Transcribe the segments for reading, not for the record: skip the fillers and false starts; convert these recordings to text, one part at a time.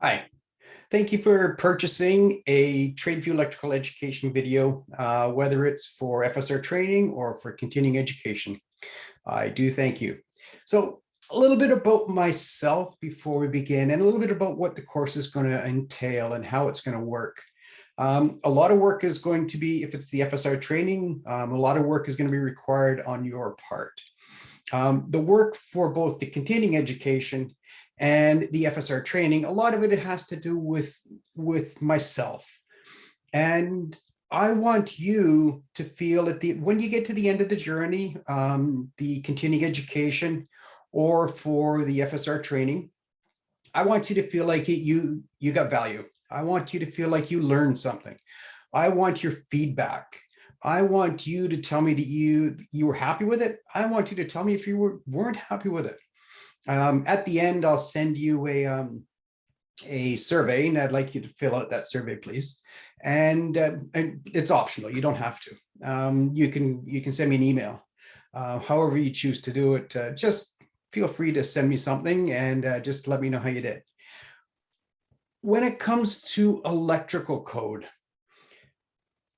Hi, thank you for purchasing a TradeView electrical education video, whether it's for FSR training or for continuing education. I do thank you. So a little bit about myself before we begin, and a little bit about what the course is going to entail and how it's going to work. A lot of work is going to be, if it's the FSR training, a lot of work is going to be required on your part. The work for both the continuing education and the FSR training, a lot of it has to do with myself. And I want you to feel when you get to the end of the journey, the continuing education or for the FSR training, I want you to feel like you got value. I want you to feel like you learned something. I want your feedback. I want you to tell me that you were happy with it. I want you to tell me if you weren't happy with it. At the end, I'll send you a survey, and I'd like you to fill out that survey, please. And it's optional; you don't have to. You can send me an email, however you choose to do it. Just feel free to send me something, and just let me know how you did. When it comes to electrical code,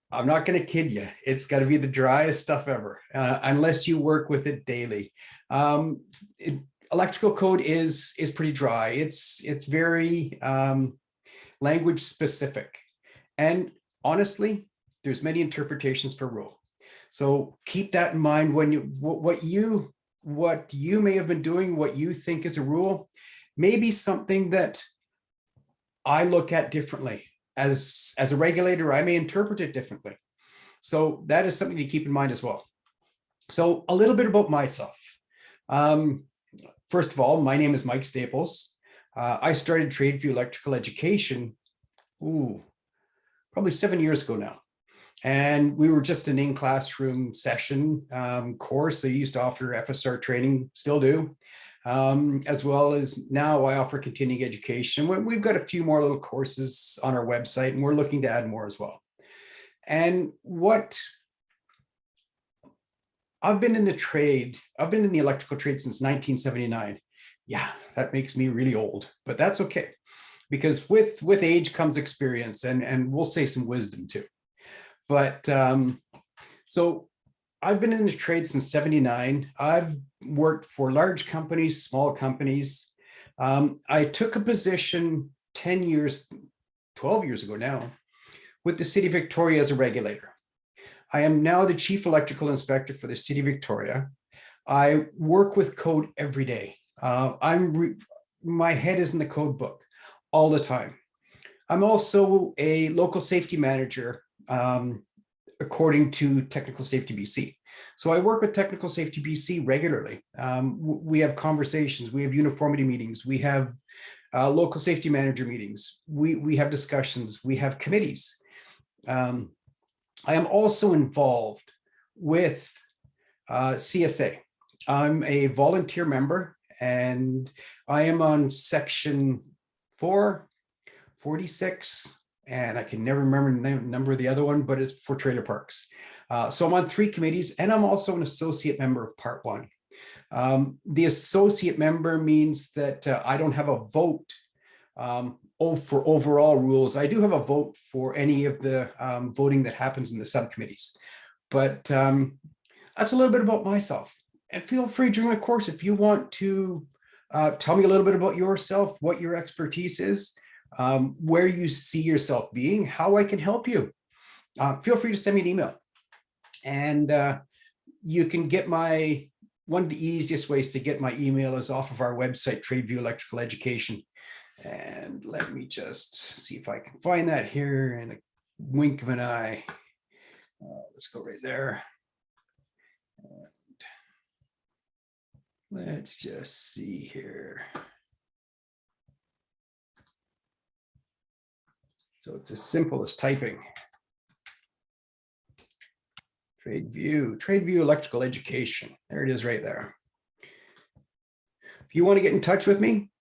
I'm not going to kid you. It's got to be the driest stuff ever, unless you work with it daily. Electrical code is pretty dry. It's very language specific, and honestly, there's many interpretations for rule. So keep that in mind when what you may have been doing, what you think is a rule, may be something that I look at differently. As a regulator, I may interpret it differently. So that is something to keep in mind as well. So a little bit about myself. First of all, my name is Mike Staples. I started TradeView Electrical Education, probably 7 years ago now. And we were just an in-classroom session course. They used to offer FSR training, still do, as well as now I offer continuing education. We've got a few more little courses on our website, and we're looking to add more as well. And I've been in the electrical trade since 1979. Yeah, that makes me really old, but that's okay, because with age comes experience, and we'll say some wisdom too. But so I've been in the trade since 79. I've worked for large companies, small companies. I took a position 10 years, 12 years ago now, with the City of Victoria as a regulator. I am now the Chief Electrical Inspector for the City of Victoria. I work with code every day. My head is in the code book all the time. I'm also a local safety manager, according to Technical Safety BC. So I work with Technical Safety BC regularly. We have conversations, we have uniformity meetings, we have local safety manager meetings, we have discussions, we have committees. I am also involved with CSA. I'm a volunteer member, and I am on section 446, and I can never remember the number of the other one, but it's for trailer parks. So I'm on 3 committees, and I'm also an associate member of part 1. The associate member means that I don't have a vote for overall rules. I do have a vote for any of the voting that happens in the subcommittees. But that's a little bit about myself. And feel free during the course, if you want to tell me a little bit about yourself, what your expertise is, where you see yourself being, how I can help you. Feel free to send me an email. And you can get one of the easiest ways to get my email is off of our website, TradeView Electrical Education. And let me just see if I can find that here in a wink of an eye. Let's go right there. And let's just see here. So it's as simple as typing. TradeView Electrical Education. There it is right there. If you want to get in touch with me,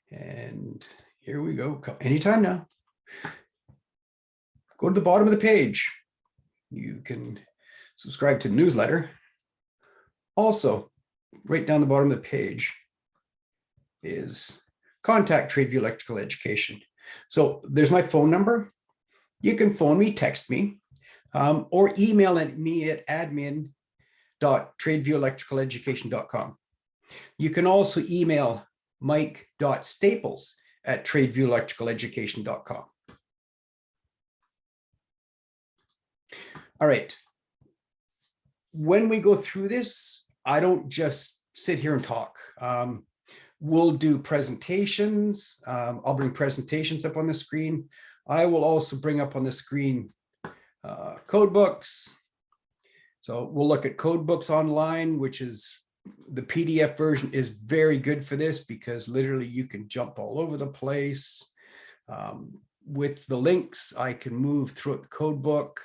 and here we go, anytime now. Go to the bottom of the page. You can subscribe to the newsletter. Also, right down the bottom of the page, is contact TradeView Electrical Education. So there's my phone number. You can phone me, text me, or email at me at admin.tradeviewelectricaleducation.com. You can also email mike.staples@tradeviewelectricaleducation.com. All right. When we go through this, I don't just sit here and talk. We'll do presentations. I'll bring presentations up on the screen. I will also bring up on the screen code books. So we'll look at code books online, which is the PDF version is very good for this because literally you can jump all over the place. With the links, I can move through the code book,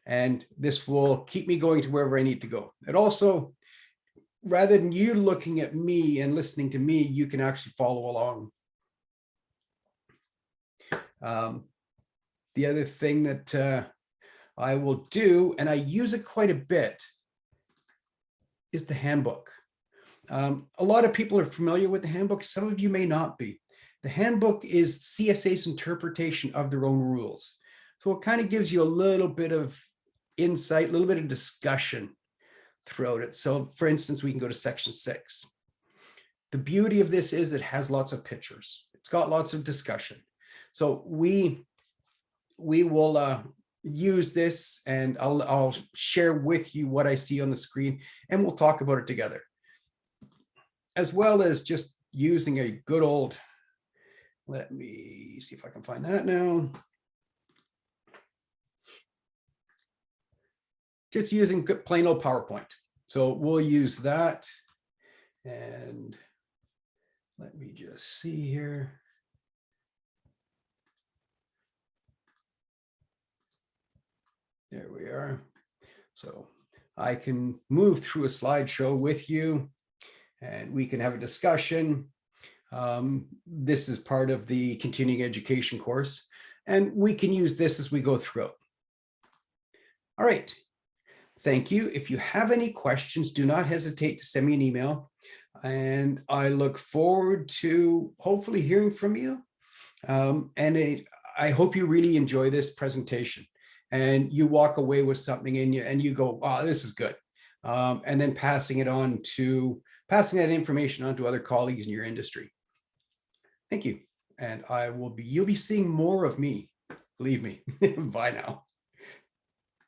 and this will keep me going to wherever I need to go. It also, rather than you looking at me and listening to me, you can actually follow along. The other thing that I will do, and I use it quite a bit, is the handbook. A lot of people are familiar with the handbook. Some of you may not be. The handbook is CSA's interpretation of their own rules. So it kind of gives you a little bit of insight, a little bit of discussion throughout it. So for instance, we can go to section 6. The beauty of this is it has lots of pictures. It's got lots of discussion. So we will use this, and I'll share with you what I see on the screen, and we'll talk about it together. As well as just using a good old, let me see if I can find that now. Just using plain old PowerPoint. So we'll use that. And let me just see here. There we are. So I can move through a slideshow with you, and we can have a discussion. This is part of the continuing education course, and we can use this as we go through. All right. Thank you. If you have any questions, do not hesitate to send me an email, and I look forward to hopefully hearing from you. I hope you really enjoy this presentation and you walk away with something in you and you go, wow, this is good. And then passing that information on to other colleagues in your industry. Thank you. And you'll be seeing more of me, believe me. Bye now.